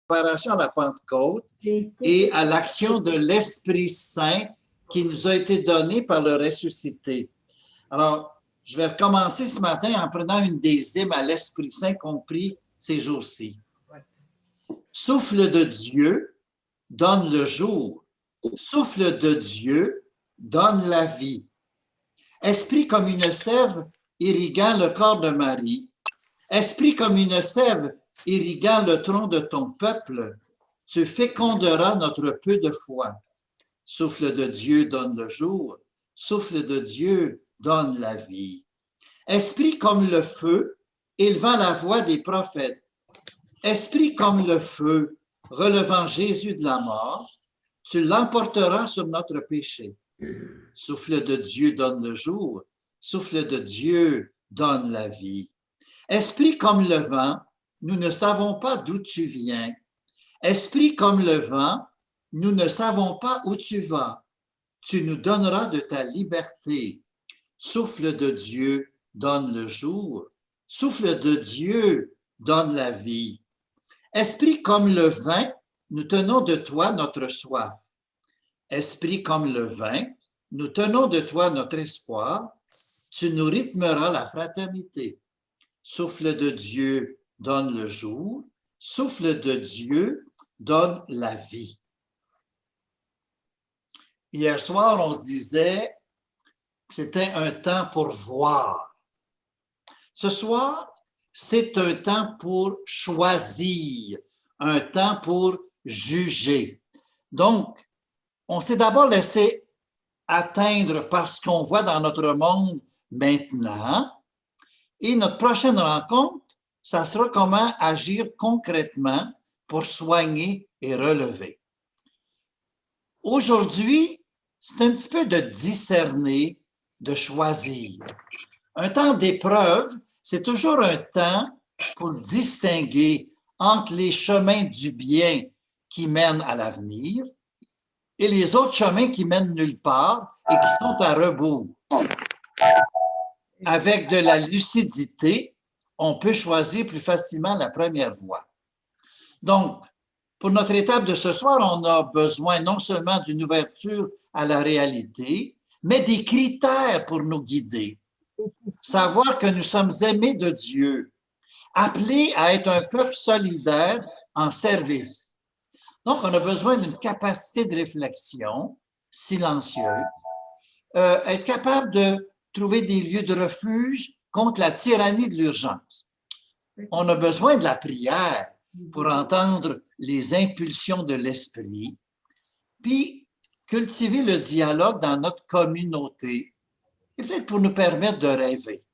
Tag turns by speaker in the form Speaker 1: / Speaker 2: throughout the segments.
Speaker 1: préparation à la Pentecôte et à l'action de l'Esprit Saint qui nous a été donné par le ressuscité. Alors, je vais recommencer ce matin en prenant une des hymnes à l'Esprit Saint compris ces jours-ci. Souffle de Dieu, donne le jour. Souffle de Dieu, donne la vie. Esprit comme une sève irriguant le corps de Marie. Esprit comme une sève irriguant le tronc de ton peuple, tu féconderas notre peu de foi. Souffle de Dieu donne le jour, souffle de Dieu donne la vie. Esprit comme le feu, élevant la voix des prophètes. Esprit comme le feu, relevant Jésus de la mort, tu l'emporteras sur notre péché. Souffle de Dieu donne le jour, souffle de Dieu donne la vie. Esprit comme le vent, nous ne savons pas d'où tu viens. Esprit comme le vent, nous ne savons pas où tu vas. Tu nous donneras de ta liberté. Souffle de Dieu donne le jour. Souffle de Dieu donne la vie. Esprit comme le vin, nous tenons de toi notre soif. Esprit comme le vin, nous tenons de toi notre espoir. Tu nous rythmeras la fraternité. Souffle de Dieu donne le jour, souffle de Dieu donne la vie. Hier soir, on se disait que c'était un temps pour voir. Ce soir, c'est un temps pour choisir, un temps pour juger. Donc, on s'est d'abord laissé atteindre par ce qu'on voit dans notre monde maintenant. Et notre prochaine rencontre, ça sera comment agir concrètement pour soigner et relever. Aujourd'hui, c'est un petit peu de discerner, de choisir. Un temps d'épreuve, c'est toujours un temps pour distinguer entre les chemins du bien qui mènent à l'avenir et les autres chemins qui mènent nulle part et qui sont à rebours. Avec de la lucidité, on peut choisir plus facilement la première voie. Donc, pour notre étape de ce soir, on a besoin non seulement d'une ouverture à la réalité, mais des critères pour nous guider. Savoir que nous sommes aimés de Dieu, appelés à être un peuple solidaire en service. Donc, on a besoin d'une capacité de réflexion silencieuse, être capable de trouver des lieux de refuge contre la tyrannie de l'urgence. On a besoin de la prière pour entendre les impulsions de l'esprit, puis cultiver le dialogue dans notre communauté, et peut-être pour nous permettre de rêver.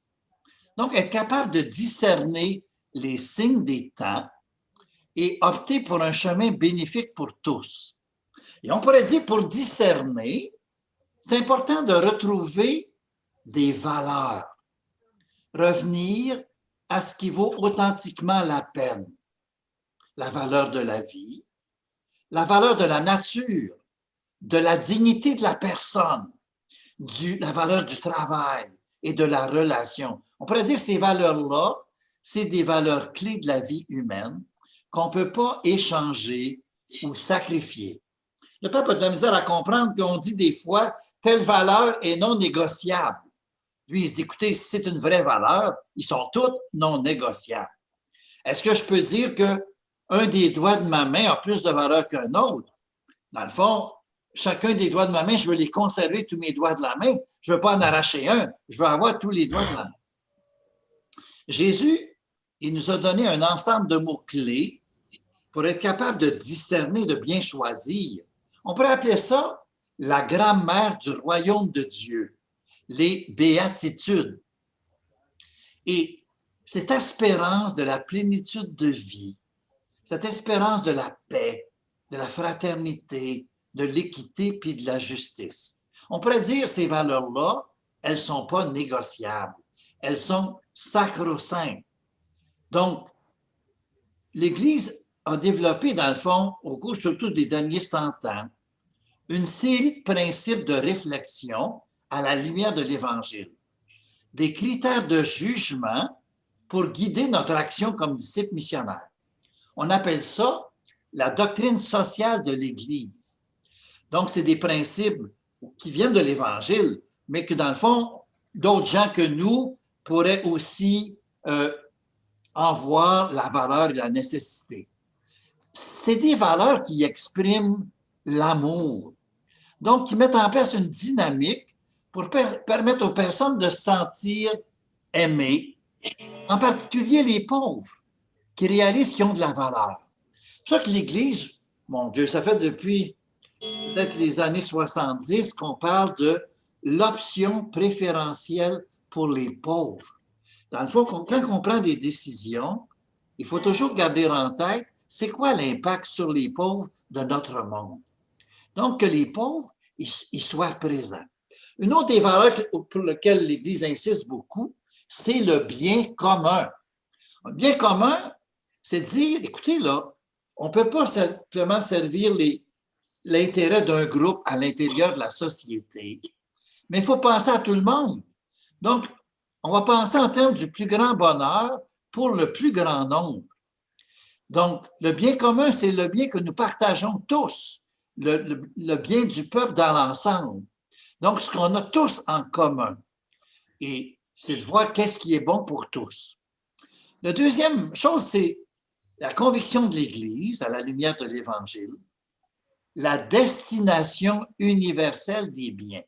Speaker 1: Donc, être capable de discerner les signes des temps et opter pour un chemin bénéfique pour tous. Et on pourrait dire, pour discerner, c'est important de retrouver des valeurs, revenir à ce qui vaut authentiquement la peine. La valeur de la vie, la valeur de la nature, de la dignité de la personne, la valeur du travail et de la relation. On pourrait dire que ces valeurs-là, c'est des valeurs clés de la vie humaine qu'on ne peut pas échanger ou sacrifier. Le peuple a de la misère à comprendre qu'on dit des fois « telle valeur est non négociable ». Lui, il se dit, écoutez, si c'est une vraie valeur, ils sont toutes non négociables. Est-ce que je peux dire qu'un des doigts de ma main a plus de valeur qu'un autre? Dans le fond, chacun des doigts de ma main, je veux les conserver, tous mes doigts de la main. Je ne veux pas en arracher un, je veux avoir tous les doigts de la main. Jésus, il nous a donné un ensemble de mots-clés pour être capable de discerner, de bien choisir. On pourrait appeler ça la grammaire du royaume de Dieu, les béatitudes. Et cette espérance de la plénitude de vie, cette espérance de la paix, de la fraternité, de l'équité puis de la justice. On pourrait dire ces valeurs-là, elles ne sont pas négociables. Elles sont sacro-saintes. Donc, l'Église a développé, dans le fond, au cours surtout des derniers 100 ans, une série de principes de réflexion à la lumière de l'Évangile. Des critères de jugement pour guider notre action comme disciples missionnaires. On appelle ça la doctrine sociale de l'Église. Donc, c'est des principes qui viennent de l'Évangile, mais que dans le fond, d'autres gens que nous pourraient aussi en voir la valeur et la nécessité. C'est des valeurs qui expriment l'amour, donc qui mettent en place une dynamique pour permettre aux personnes de se sentir aimées, en particulier les pauvres, qui réalisent qu'ils ont de la valeur. C'est pour ça que l'Église, mon Dieu, ça fait depuis peut-être les années 70 qu'on parle de l'option préférentielle pour les pauvres. Dans le fond, quand on prend des décisions, il faut toujours garder en tête c'est quoi l'impact sur les pauvres de notre monde. Donc, que les pauvres, ils soient présents. Une autre des valeurs pour lesquelles l'Église insiste beaucoup, c'est le bien commun. Le bien commun, c'est de dire, écoutez, là, on ne peut pas simplement servir l'intérêt d'un groupe à l'intérieur de la société, mais il faut penser à tout le monde. Donc, on va penser en termes du plus grand bonheur pour le plus grand nombre. Donc, le bien commun, c'est le bien que nous partageons tous, le bien du peuple dans l'ensemble. Donc, ce qu'on a tous en commun. Et c'est de voir qu'est-ce qui est bon pour tous. La deuxième chose, c'est la conviction de l'Église, à la lumière de l'Évangile, la destination universelle des biens.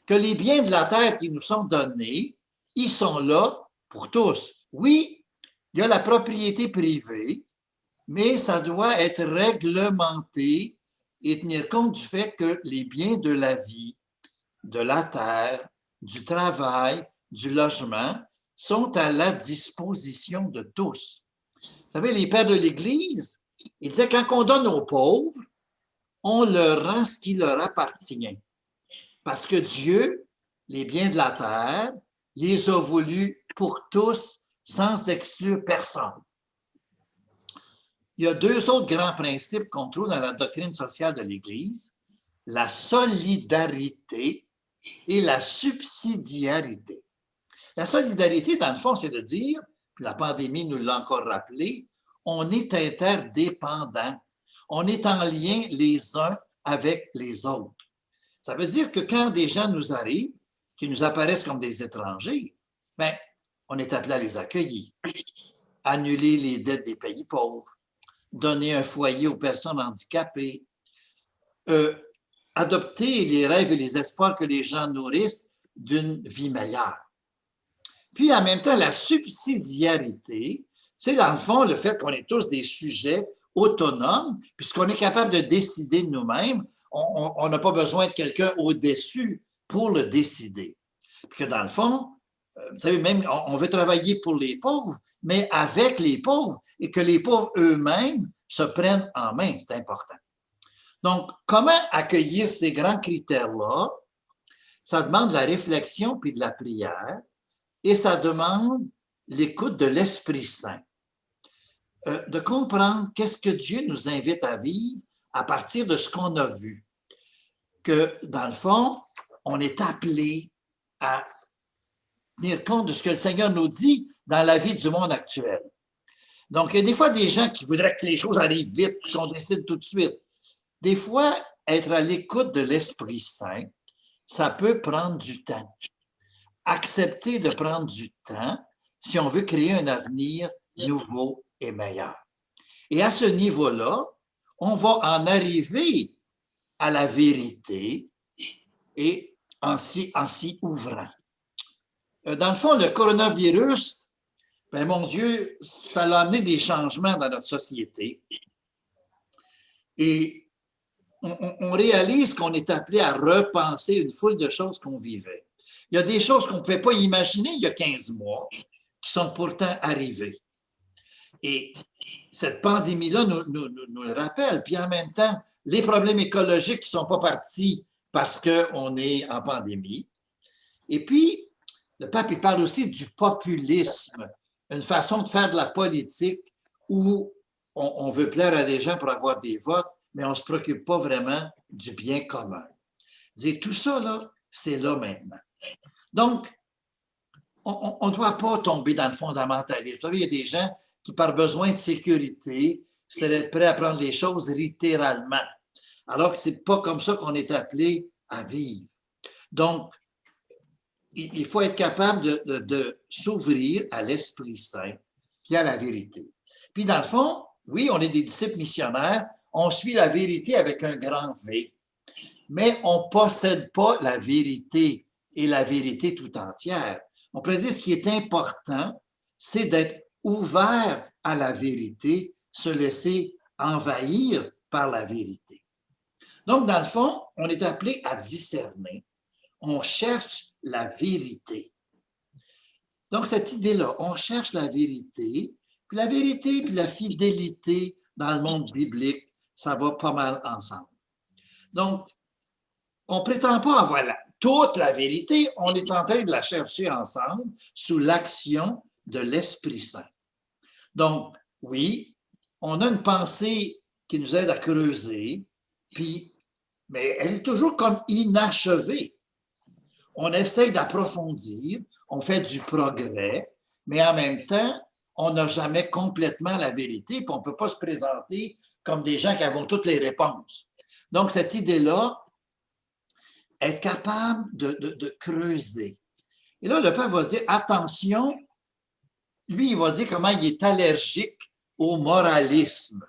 Speaker 1: Que les biens de la terre qui nous sont donnés, ils sont là pour tous. Oui, il y a la propriété privée, mais ça doit être réglementé et tenir compte du fait que les biens de la vie, de la terre, du travail, du logement sont à la disposition de tous. Vous savez, les pères de l'Église, ils disaient quand on donne aux pauvres, on leur rend ce qui leur appartient. Parce que Dieu, les biens de la terre, les a voulus pour tous, sans exclure personne. Il y a deux autres grands principes qu'on trouve dans la doctrine sociale de l'Église, la solidarité et la subsidiarité. La solidarité, dans le fond, c'est de dire, puis la pandémie nous l'a encore rappelé, on est interdépendants. On est en lien les uns avec les autres. Ça veut dire que quand des gens nous arrivent, qui nous apparaissent comme des étrangers, bien, on est appelé à les accueillir, annuler les dettes des pays pauvres, donner un foyer aux personnes handicapées, adopter les rêves et les espoirs que les gens nourrissent d'une vie meilleure. Puis, en même temps, la subsidiarité, c'est dans le fond le fait qu'on est tous des sujets autonomes, puisqu'on est capable de décider de nous-mêmes. On n'a pas besoin de quelqu'un au-dessus pour le décider. Puis que dans le fond, vous savez, même on veut travailler pour les pauvres, mais avec les pauvres, et que les pauvres eux-mêmes se prennent en main, c'est important. Donc, comment accueillir ces grands critères-là? Ça demande de la réflexion puis de la prière, et ça demande l'écoute de l'Esprit Saint. De comprendre qu'est-ce que Dieu nous invite à vivre à partir de ce qu'on a vu. Que, dans le fond, on est appelé à tenir compte de ce que le Seigneur nous dit dans la vie du monde actuel. Donc, il y a des fois des gens qui voudraient que les choses arrivent vite, qu'on décide tout de suite. Des fois, être à l'écoute de l'Esprit Saint, ça peut prendre du temps. Accepter de prendre du temps si on veut créer un avenir nouveau et meilleur. Et à ce niveau-là, on va en arriver à la vérité et en s'y ouvrant. Dans le fond, le coronavirus, ben mon Dieu, ça a amené des changements dans notre société. Et on réalise qu'on est appelé à repenser une foule de choses qu'on vivait. Il y a des choses qu'on ne pouvait pas imaginer il y a 15 mois qui sont pourtant arrivées. Et cette pandémie-là nous le rappelle. Puis en même temps, les problèmes écologiques qui ne sont pas partis parce qu'on est en pandémie. Et puis, le pape, il parle aussi du populisme, une façon de faire de la politique où on veut plaire à des gens pour avoir des votes, mais on ne se préoccupe pas vraiment du bien commun. Dire tout ça, là, c'est là maintenant. Donc, on ne doit pas tomber dans le fondamentalisme. Vous savez, il y a des gens qui, par besoin de sécurité, serait prêt à prendre les choses littéralement, alors que ce n'est pas comme ça qu'on est appelé à vivre. Donc, il faut être capable de s'ouvrir à l'Esprit Saint puis à la vérité. Puis dans le fond, oui, on est des disciples missionnaires, on suit la vérité avec un grand V, mais on ne possède pas la vérité et la vérité tout entière. On pourrait dire ce qui est important, c'est d'être ouvert à la vérité, se laisser envahir par la vérité. Donc, dans le fond, on est appelé à discerner. On cherche la vérité. Donc, cette idée-là, on cherche la vérité, puis la vérité puis la fidélité dans le monde biblique, ça va pas mal ensemble. Donc, on ne prétend pas avoir toute la vérité, on est en train de la chercher ensemble sous l'action de l'Esprit Saint. Donc, oui, on a une pensée qui nous aide à creuser, mais elle est toujours comme inachevée. On essaie d'approfondir, on fait du progrès, mais en même temps, on n'a jamais complètement la vérité, puis on ne peut pas se présenter comme des gens qui avons toutes les réponses. Donc, cette idée-là, être capable de creuser. Et là, le père va dire, attention, lui, il va dire comment il est allergique au moralisme.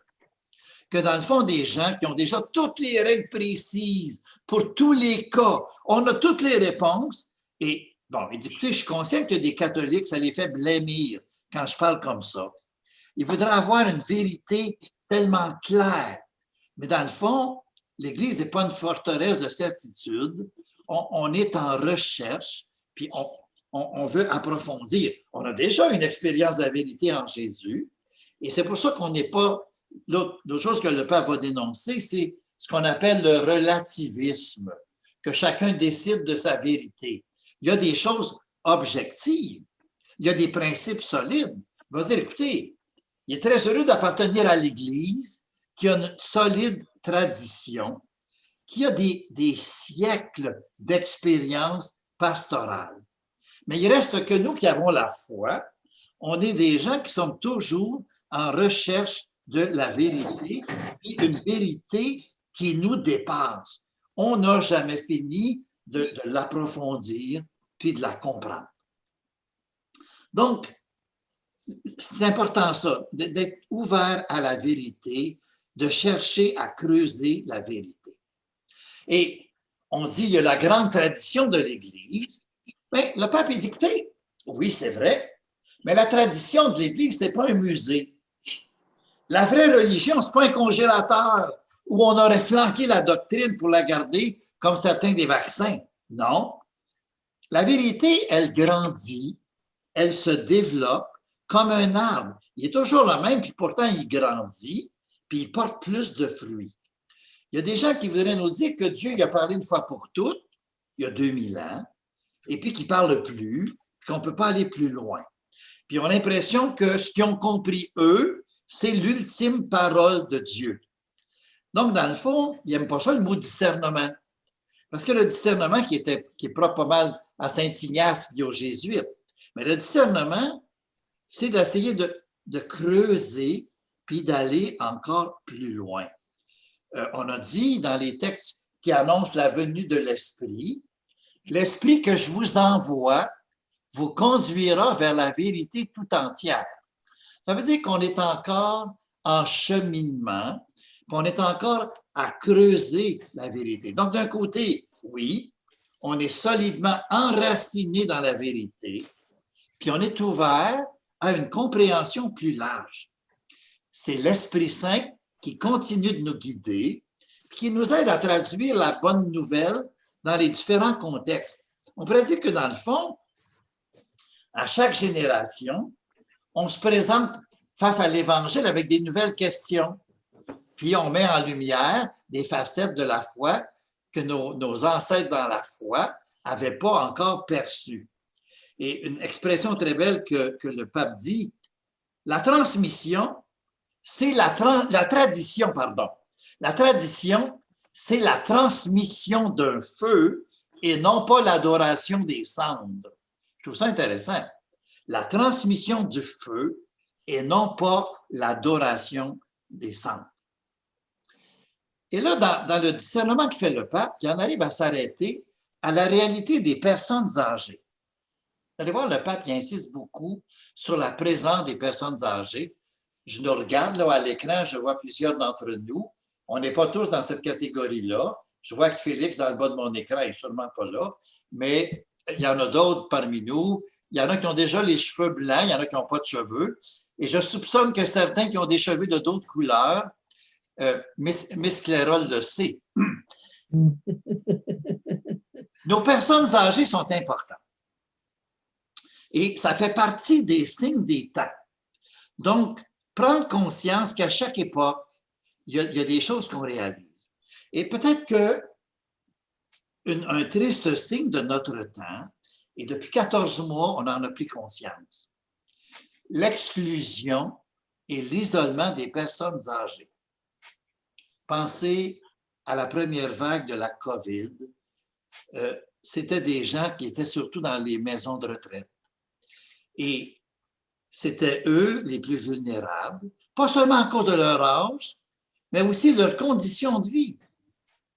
Speaker 1: Que dans le fond, des gens qui ont déjà toutes les règles précises pour tous les cas, on a toutes les réponses. Et bon, il dit, écoutez, je suis conscient que des catholiques, ça les fait blêmir quand je parle comme ça. Ils voudraient avoir une vérité tellement claire. Mais dans le fond, l'Église n'est pas une forteresse de certitude. On est en recherche, puis on veut approfondir. On a déjà une expérience de la vérité en Jésus, et c'est pour ça qu'on n'est pas... L'autre chose que le pape va dénoncer, c'est ce qu'on appelle le relativisme, que chacun décide de sa vérité. Il y a des choses objectives, il y a des principes solides. Il va dire, écoutez, il est très heureux d'appartenir à l'Église qui a une solide tradition, qui a des siècles d'expérience pastorale. Mais il reste que nous qui avons la foi, on est des gens qui sommes toujours en recherche de la vérité, et une vérité qui nous dépasse. On n'a jamais fini de l'approfondir puis de la comprendre. Donc, c'est important ça, d'être ouvert à la vérité, de chercher à creuser la vérité. Et on dit, il y a la grande tradition de l'Église. Bien, le pape dit, écoutez, oui, c'est vrai, mais la tradition de l'Église, ce n'est pas un musée. La vraie religion, ce n'est pas un congélateur où on aurait flanqué la doctrine pour la garder comme certains des vaccins. Non. La vérité, elle grandit, elle se développe comme un arbre. Il est toujours le même, puis pourtant il grandit, puis il porte plus de fruits. Il y a des gens qui voudraient nous dire que Dieu il a parlé une fois pour toutes, il y a 2000 ans, et puis qu'il ne parle plus, puis qu'on ne peut pas aller plus loin. Puis on a l'impression que ce qu'ils ont compris, eux, c'est l'ultime parole de Dieu. Donc, dans le fond, ils n'aiment pas ça, le mot discernement. Parce que le discernement qui est propre pas mal à Saint-Ignace et aux Jésuites, mais le discernement, c'est d'essayer de creuser puis d'aller encore plus loin. On a dit dans les textes qui annoncent la venue de l'Esprit, l'Esprit que je vous envoie vous conduira vers la vérité tout entière. Ça veut dire qu'on est encore en cheminement, qu'on est encore à creuser la vérité. Donc, d'un côté, oui, on est solidement enraciné dans la vérité, puis on est ouvert à une compréhension plus large. C'est l'Esprit Saint qui continue de nous guider, puis qui nous aide à traduire la bonne nouvelle dans les différents contextes. On pourrait dire que dans le fond, à chaque génération, on se présente face à l'Évangile avec des nouvelles questions, puis on met en lumière des facettes de la foi que nos ancêtres dans la foi n'avaient pas encore perçues. Et une expression très belle que le pape dit, la transmission, c'est la tradition, pardon. La tradition, c'est la transmission d'un feu et non pas l'adoration des cendres. Je trouve ça intéressant. La transmission du feu et non pas l'adoration des centres. Et là, dans le discernement que fait le pape, il en arrive à s'arrêter à la réalité des personnes âgées. Vous allez voir, le pape il insiste beaucoup sur la présence des personnes âgées. Je nous regarde là à l'écran, je vois plusieurs d'entre nous. On n'est pas tous dans cette catégorie-là. Je vois que Félix, dans le bas de mon écran, n'est sûrement pas là, mais il y en a d'autres parmi nous. Il y en a qui ont déjà les cheveux blancs, il y en a qui n'ont pas de cheveux. Et je soupçonne que certains qui ont des cheveux de d'autres couleurs, Miss Clairol le sait. Nos personnes âgées sont importantes. Et ça fait partie des signes des temps. Donc, prendre conscience qu'à chaque époque, il y a des choses qu'on réalise. Et peut-être qu'un triste signe de notre temps, et depuis 14 mois, on en a pris conscience, l'exclusion et l'isolement des personnes âgées. Pensez à la première vague de la COVID. C'était des gens qui étaient surtout dans les maisons de retraite. Et c'était eux les plus vulnérables, pas seulement à cause de leur âge, mais aussi leurs conditions de vie.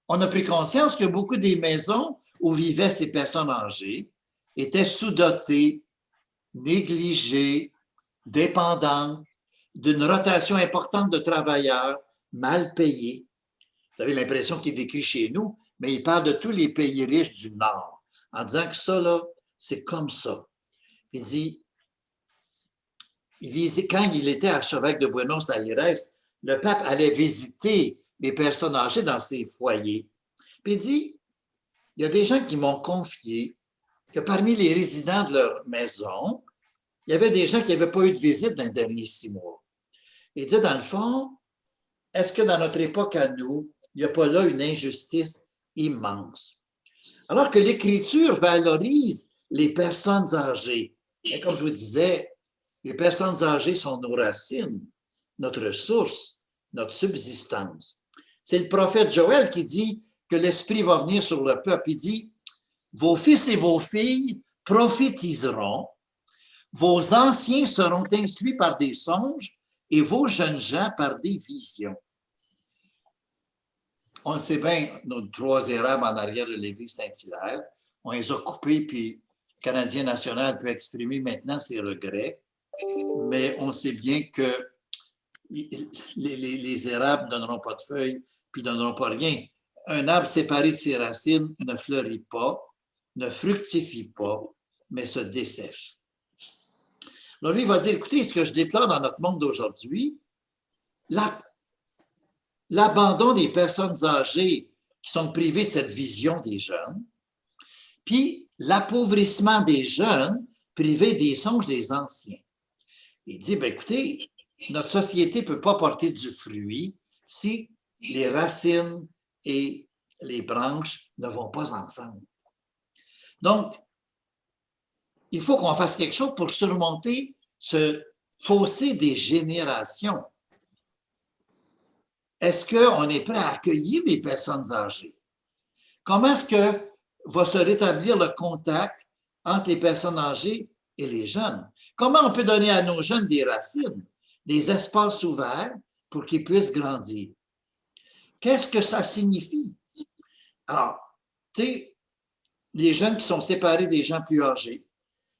Speaker 1: On a pris conscience que beaucoup des maisons où vivaient ces personnes âgées étaient sous-dotées, négligées, dépendantes d'une rotation importante de travailleurs mal payés. Vous avez l'impression qu'il décrit chez nous, mais il parle de tous les pays riches du Nord, en disant que ça, là, c'est comme ça. Il dit, quand il était archevêque de Buenos Aires, le pape allait visiter les personnes âgées dans ses foyers. Puis il dit, il y a des gens qui m'ont confié que parmi les résidents de leur maison, il y avait des gens qui n'avaient pas eu de visite dans les derniers 6 mois. Il dit, dans le fond, est-ce que dans notre époque à nous, il n'y a pas là une injustice immense? Alors que l'Écriture valorise les personnes âgées. Et comme je vous disais, les personnes âgées sont nos racines, notre source, notre subsistance. C'est le prophète Joël qui dit que l'Esprit va venir sur le peuple. Il dit, vos fils et vos filles prophétiseront, vos anciens seront instruits par des songes et vos jeunes gens par des visions. On le sait bien, nos 3 érables en arrière de l'église Saint-Hilaire, on les a coupés, puis le Canadien national peut exprimer maintenant ses regrets, mais on sait bien que les érables ne donneront pas de feuilles, puis ne donneront pas rien. Un arbre séparé de ses racines ne fleurit pas, ne fructifie pas, mais se dessèche. Alors lui, il va dire, écoutez, ce que je déplore dans notre monde d'aujourd'hui, l'abandon des personnes âgées qui sont privées de cette vision des jeunes, puis l'appauvrissement des jeunes privés des songes des anciens. Il dit, bien, écoutez, notre société ne peut pas porter du fruit si les racines et les branches ne vont pas ensemble. Donc, il faut qu'on fasse quelque chose pour surmonter ce fossé des générations. Est-ce qu'on est prêt à accueillir les personnes âgées? Comment est-ce que va se rétablir le contact entre les personnes âgées et les jeunes? Comment on peut donner à nos jeunes des racines, des espaces ouverts pour qu'ils puissent grandir? Qu'est-ce que ça signifie? Alors, tu sais, les jeunes qui sont séparés des gens plus âgés.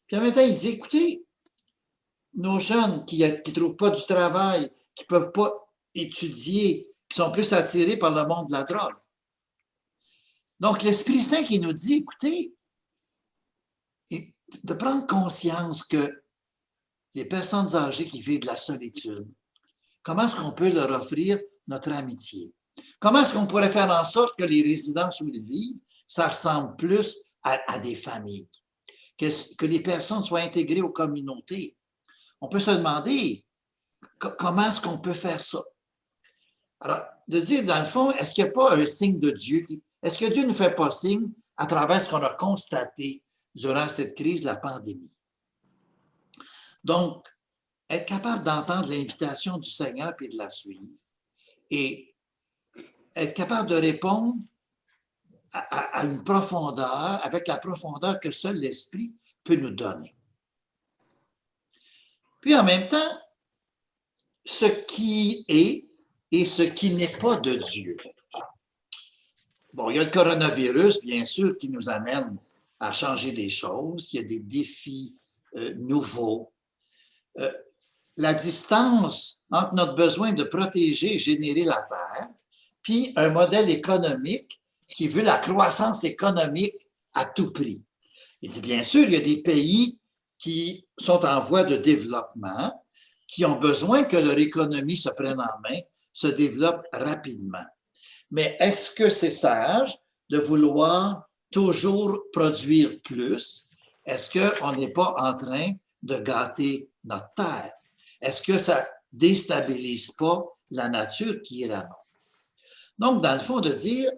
Speaker 1: Puis en même temps, il dit, écoutez, nos jeunes qui ne trouvent pas du travail, qui ne peuvent pas étudier, qui sont plus attirés par le monde de la drogue. Donc, l'Esprit Saint qui nous dit, écoutez, de prendre conscience que les personnes âgées qui vivent de la solitude, comment est-ce qu'on peut leur offrir notre amitié? Comment est-ce qu'on pourrait faire en sorte que les résidences où ils vivent, ça ressemble plus à des familles? Que les personnes soient intégrées aux communautés. On peut se demander comment est-ce qu'on peut faire ça? Alors, de dire, dans le fond, est-ce qu'il n'y a pas un signe de Dieu? Est-ce que Dieu ne fait pas signe à travers ce qu'on a constaté durant cette crise de la pandémie? Donc, être capable d'entendre l'invitation du Seigneur et de la suivre et être capable de répondre à une profondeur, avec la profondeur que seul l'Esprit peut nous donner. Puis en même temps, ce qui est et ce qui n'est pas de Dieu. Bon, il y a le coronavirus, bien sûr, qui nous amène à changer des choses. Il y a des défis nouveaux. La distance entre notre besoin de protéger et générer la Terre, puis un modèle économique qui veut la croissance économique à tout prix. Il dit, bien sûr, il y a des pays qui sont en voie de développement, qui ont besoin que leur économie se prenne en main, se développe rapidement. Mais est-ce que c'est sage de vouloir toujours produire plus? Est-ce qu'on n'est pas en train de gâter notre terre? Est-ce que ça déstabilise pas la nature qui est la nôtre? Donc, dans le fond, de dire,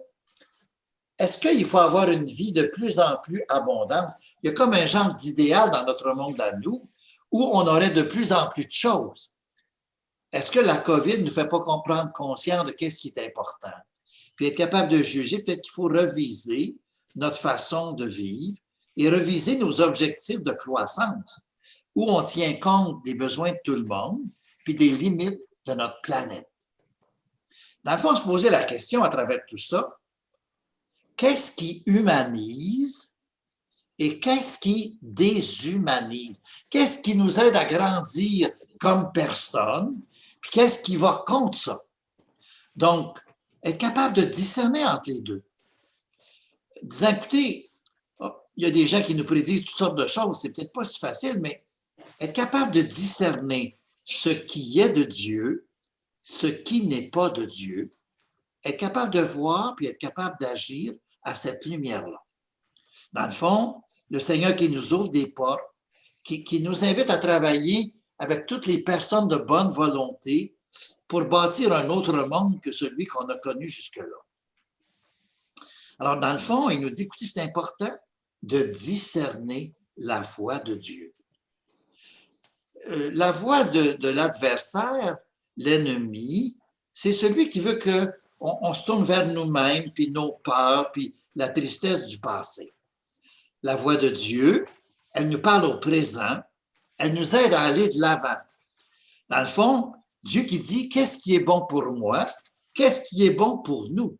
Speaker 1: est-ce qu'il faut avoir une vie de plus en plus abondante? Il y a comme un genre d'idéal dans notre monde à nous où on aurait de plus en plus de choses. Est-ce que la COVID ne nous fait pas comprendre conscience de qu'est-ce qui est important? Puis être capable de juger, peut-être qu'il faut reviser notre façon de vivre et reviser nos objectifs de croissance, où on tient compte des besoins de tout le monde, puis des limites de notre planète. Dans le fond, on se posait la question à travers tout ça, qu'est-ce qui humanise et qu'est-ce qui déshumanise? Qu'est-ce qui nous aide à grandir comme personne? Puis qu'est-ce qui va contre ça? Donc, être capable de discerner entre les deux. Disant, écoutez, il y a des gens qui nous prédisent toutes sortes de choses, c'est peut-être pas si facile, mais être capable de discerner ce qui est de Dieu, ce qui n'est pas de Dieu, être capable de voir puis être capable d'agir à cette lumière-là. Dans le fond, le Seigneur qui nous ouvre des portes, qui nous invite à travailler avec toutes les personnes de bonne volonté pour bâtir un autre monde que celui qu'on a connu jusque-là. Alors, dans le fond, il nous dit, écoutez, c'est important de discerner la voix de Dieu. La voix de l'adversaire, l'ennemi, c'est celui qui veut qu'on se tourne vers nous-mêmes, puis nos peurs, puis la tristesse du passé. La voix de Dieu, elle nous parle au présent, elle nous aide à aller de l'avant. Dans le fond, Dieu qui dit, qu'est-ce qui est bon pour moi? Qu'est-ce qui est bon pour nous?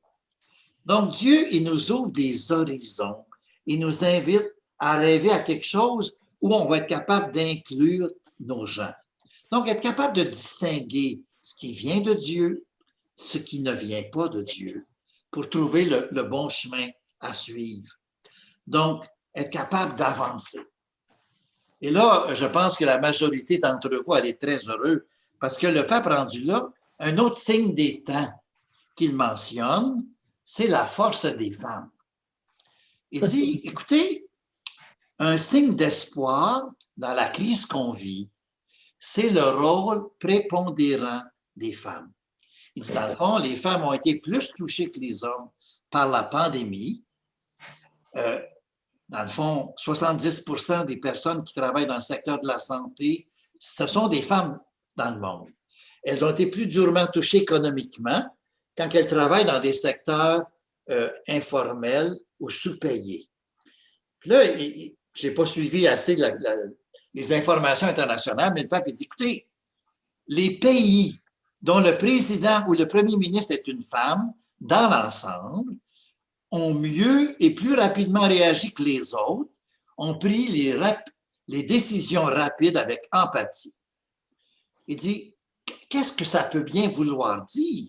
Speaker 1: Donc, Dieu, il nous ouvre des horizons. Il nous invite à rêver à quelque chose où on va être capable d'inclure nos gens. Donc, être capable de distinguer ce qui vient de Dieu, ce qui ne vient pas de Dieu, pour trouver le bon chemin à suivre. Donc, être capable d'avancer. Et là, je pense que la majorité d'entre vous, elle est très heureux parce que le pape rendu là, un autre signe des temps qu'il mentionne, c'est la force des femmes. Il dit, écoutez, un signe d'espoir dans la crise qu'on vit, c'est le rôle prépondérant des femmes. Il dit, dans le fond, les femmes ont été plus touchées que les hommes par la pandémie. Dans le fond, 70% des personnes qui travaillent dans le secteur de la santé, ce sont des femmes dans le monde. Elles ont été plus durement touchées économiquement quand elles travaillent dans des secteurs informels ou sous-payés. Puis là, je n'ai pas suivi assez les informations internationales, mais le pape dit, écoutez, les pays dont le président ou le premier ministre est une femme, dans l'ensemble, ont mieux et plus rapidement réagi que les autres, ont pris les décisions rapides avec empathie. Il dit, qu'est-ce que ça peut bien vouloir dire?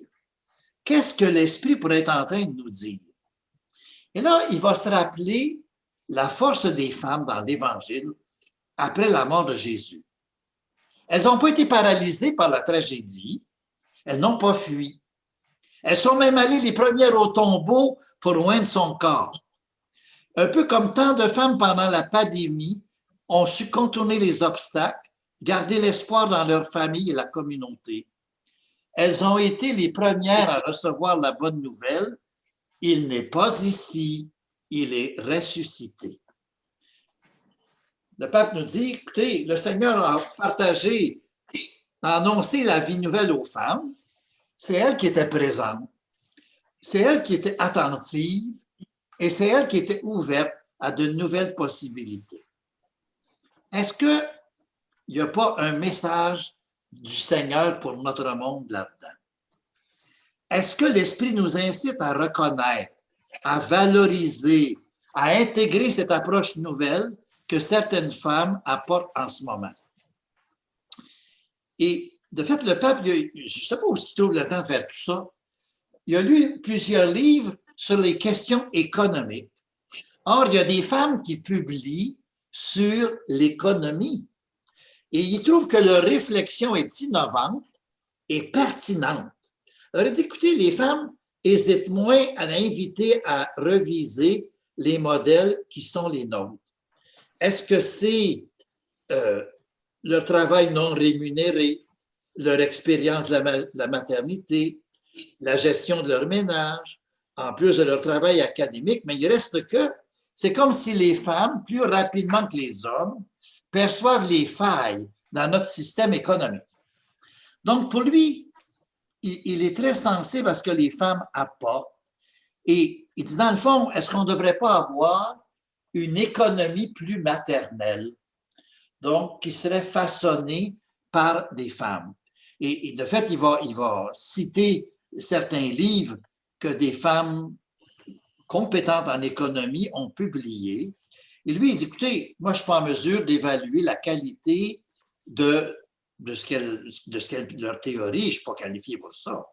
Speaker 1: Qu'est-ce que l'Esprit pourrait être en train de nous dire? Et là, il va se rappeler la force des femmes dans l'Évangile après la mort de Jésus. Elles n'ont pas été paralysées par la tragédie, elles n'ont pas fui. Elles sont même allées les premières au tombeau pour oindre son corps. Un peu comme tant de femmes pendant la pandémie ont su contourner les obstacles, garder l'espoir dans leur famille et la communauté. Elles ont été les premières à recevoir la bonne nouvelle. Il n'est pas ici, il est ressuscité. Le pape nous dit, écoutez, le Seigneur a partagé, a annoncé la vie nouvelle aux femmes. C'est elle qui était présente. C'est elle qui était attentive et c'est elle qui était ouverte à de nouvelles possibilités. Est-ce qu'il n'y a pas un message du Seigneur pour notre monde là-dedans? est-ce que l'esprit nous incite à reconnaître, à valoriser, à intégrer cette approche nouvelle que certaines femmes apportent en ce moment? Et de fait, le pape, je ne sais pas où il trouve le temps de faire tout ça. Il a lu plusieurs livres sur les questions économiques. Or, il y a des femmes qui publient sur l'économie. Et il trouve que leur réflexion est innovante et pertinente. Alors, il dit, écoutez, les femmes hésitent moins à inviter à reviser les modèles qui sont les nôtres. Est-ce que c'est leur travail non rémunéré, leur expérience de la maternité, la gestion de leur ménage, en plus de leur travail académique, mais il reste que c'est comme si les femmes, plus rapidement que les hommes, perçoivent les failles dans notre système économique. Donc, pour lui, il est très sensible à ce que les femmes apportent. Et il dit, dans le fond, est-ce qu'on ne devrait pas avoir une économie plus maternelle, donc qui serait façonnée par des femmes? Et de fait, il va citer certains livres que des femmes compétentes en économie ont publiés. Et lui, il dit, écoutez, moi, je ne suis pas en mesure d'évaluer la qualité de leur théorie, je ne suis pas qualifié pour ça.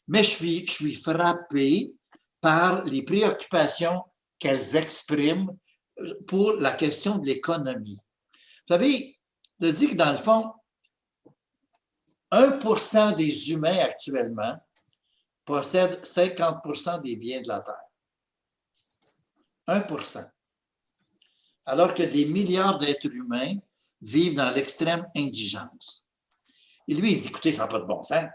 Speaker 1: Mais je suis frappé par les préoccupations qu'elles expriment pour la question de l'économie. Vous savez, il dit que dans le fond, 1% des humains actuellement possèdent 50% des biens de la Terre. 1%. Alors que des milliards d'êtres humains vivent dans l'extrême indigence. Et lui, il dit, écoutez, ça n'a pas de bon sens.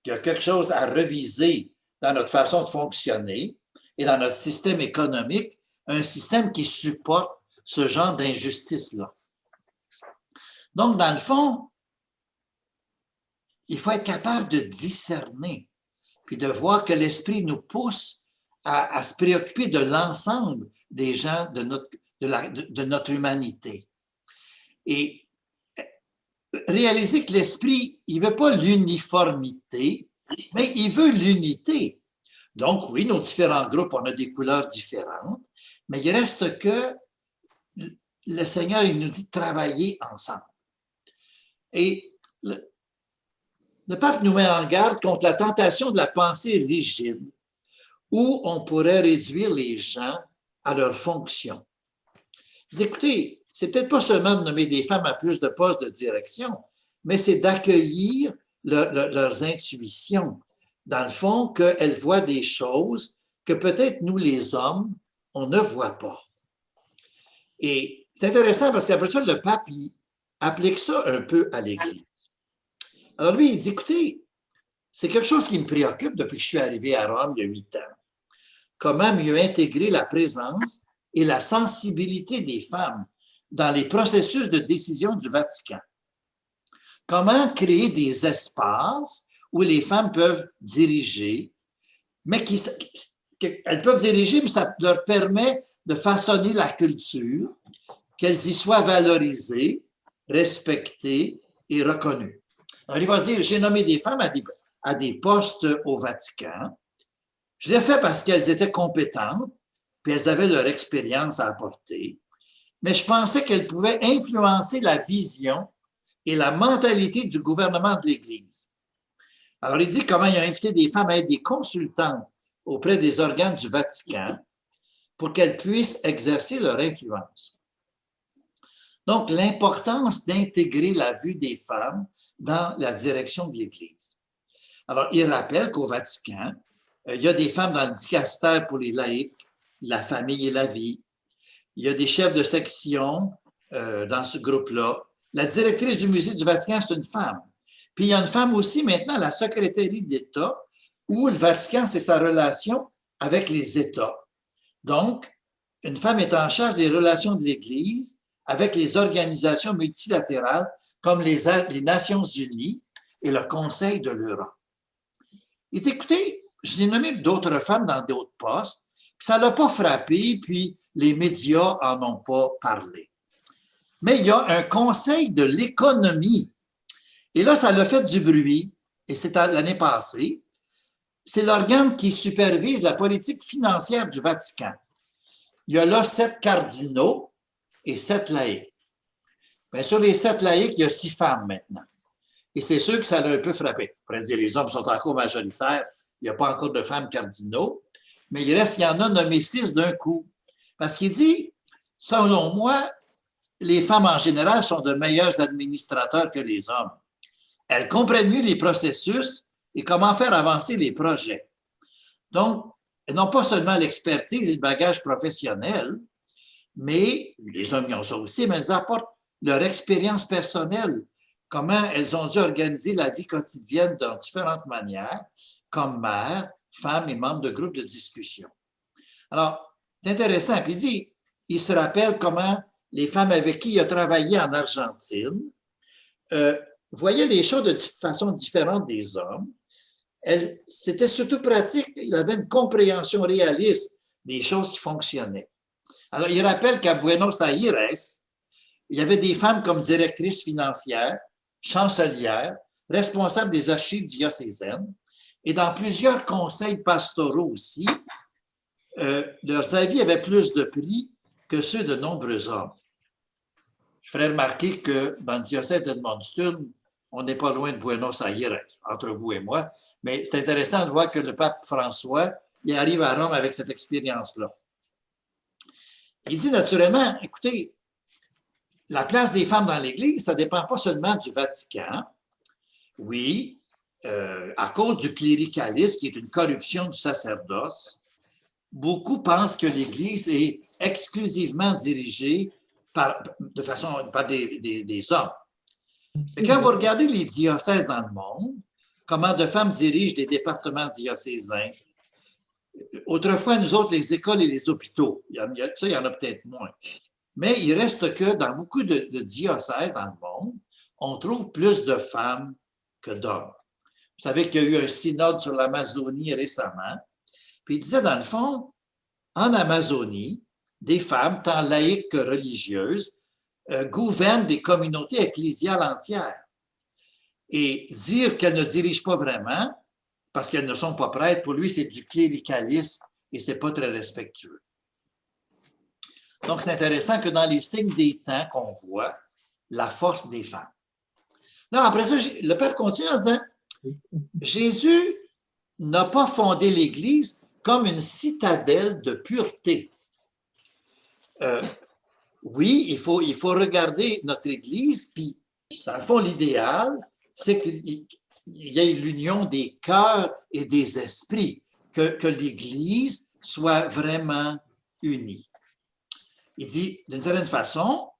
Speaker 1: Il y a quelque chose à reviser dans notre façon de fonctionner et dans notre système économique, un système qui supporte ce genre d'injustice-là. Donc, dans le fond, il faut être capable de discerner, puis de voir que l'esprit nous pousse à se préoccuper de l'ensemble des gens de notre humanité. Et réaliser que l'esprit, il ne veut pas l'uniformité, mais il veut l'unité. Donc, oui, nos différents groupes, on a des couleurs différentes, mais il reste que le Seigneur, il nous dit de travailler ensemble. Et le pape nous met en garde contre la tentation de la pensée rigide, où on pourrait réduire les gens à leur fonction. Écoutez, c'est peut-être pas seulement de nommer des femmes à plus de postes de direction, mais c'est d'accueillir leurs intuitions. Dans le fond, qu'elles voient des choses que peut-être nous, les hommes, on ne voit pas. Et c'est intéressant parce qu'après ça, le pape il applique ça un peu à l'Église. Alors lui, il dit, écoutez, c'est quelque chose qui me préoccupe depuis que je suis arrivé à Rome il y a 8 ans. Comment mieux intégrer la présence et la sensibilité des femmes dans les processus de décision du Vatican? Comment créer des espaces où les femmes peuvent diriger, mais elles peuvent diriger, mais ça leur permet de façonner la culture, qu'elles y soient valorisées, respectées et reconnues. Alors, il va dire, j'ai nommé des femmes à des postes au Vatican. Je l'ai fait parce qu'elles étaient compétentes, puis elles avaient leur expérience à apporter, mais je pensais qu'elles pouvaient influencer la vision et la mentalité du gouvernement de l'Église. Alors, il dit comment il a invité des femmes à être des consultantes auprès des organes du Vatican pour qu'elles puissent exercer leur influence. Donc, l'importance d'intégrer la vue des femmes dans la direction de l'Église. Alors, il rappelle qu'au Vatican, il y a des femmes dans le dicastère pour les laïcs, la famille et la vie. Il y a des chefs de section dans ce groupe-là. La directrice du musée du Vatican, c'est une femme. Puis il y a une femme aussi maintenant à la secrétaire d'État, où le Vatican, c'est sa relation avec les États. Donc, une femme est en charge des relations de l'Église avec les organisations multilatérales comme les Nations Unies et le Conseil de l'Europe. Il dit, écoutez, je l'ai nommé d'autres femmes dans d'autres postes, puis ça ne l'a pas frappé, puis les médias n'en ont pas parlé. Mais il y a un conseil de l'économie. Et là, ça l'a fait du bruit, et c'est l'année passée. c'est l'organe qui supervise la politique financière du Vatican. Il y a là 7 cardinaux et 7 laïcs. Bien, sur les 7 laïcs, il y a 6 femmes maintenant. Et c'est sûr que ça l'a un peu frappé. On pourrait dire les hommes sont encore majoritaires, il n'y a pas encore de femmes cardinaux, mais il reste qu'il y en a nommé 6 d'un coup. Parce qu'il dit, selon moi, les femmes en général sont de meilleurs administrateurs que les hommes. Elles comprennent mieux les processus et comment faire avancer les projets. Donc, elles n'ont pas seulement l'expertise et le bagage professionnel, mais les hommes y ont ça aussi, mais elles apportent leur expérience personnelle, comment elles ont dû organiser la vie quotidienne dans différentes manières, comme mères, femmes et membres de groupes de discussion. Alors, c'est intéressant. Puis il se rappelle comment les femmes avec qui il a travaillé en Argentine voyaient les choses de façon différente des hommes. C'était surtout pratique. Il avait une compréhension réaliste des choses qui fonctionnaient. Alors, il rappelle qu'à Buenos Aires, il y avait des femmes comme directrices financières, chancelières, responsables des archives diocésaines, et dans plusieurs conseils pastoraux aussi, leurs avis avaient plus de prix que ceux de nombreux hommes. Je ferais remarquer que dans le diocèse d'Edmundston, on n'est pas loin de Buenos Aires, entre vous et moi, mais c'est intéressant de voir que le pape François, il arrive à Rome avec cette expérience-là. Il dit naturellement, écoutez, la place des femmes dans l'Église, ça ne dépend pas seulement du Vatican. Oui, à cause du cléricalisme, qui est une corruption du sacerdoce, beaucoup pensent que l'Église est exclusivement dirigée par des hommes. Mais quand vous regardez les diocèses dans le monde, comment de femmes dirigent des départements diocésains, autrefois, nous autres, les écoles et les hôpitaux, il y en a peut-être moins. Mais il reste que dans beaucoup de diocèses dans le monde, on trouve plus de femmes que d'hommes. Vous savez qu'il y a eu un synode sur l'Amazonie récemment, puis il disait dans le fond, en Amazonie, des femmes, tant laïques que religieuses, gouvernent des communautés ecclésiales entières. Et dire qu'elles ne dirigent pas vraiment, parce qu'elles ne sont pas prêtres, pour lui, c'est du cléricalisme et ce n'est pas très respectueux. Donc, c'est intéressant que dans les signes des temps qu'on voit, la force des femmes. Là, après ça, le Père continue en disant, Jésus n'a pas fondé l'Église comme une citadelle de pureté. Oui, il faut regarder notre Église, puis dans le fond, l'idéal, c'est qu'il y ait l'union des cœurs et des esprits, que l'Église soit vraiment unie. Il dit, d'une certaine façon,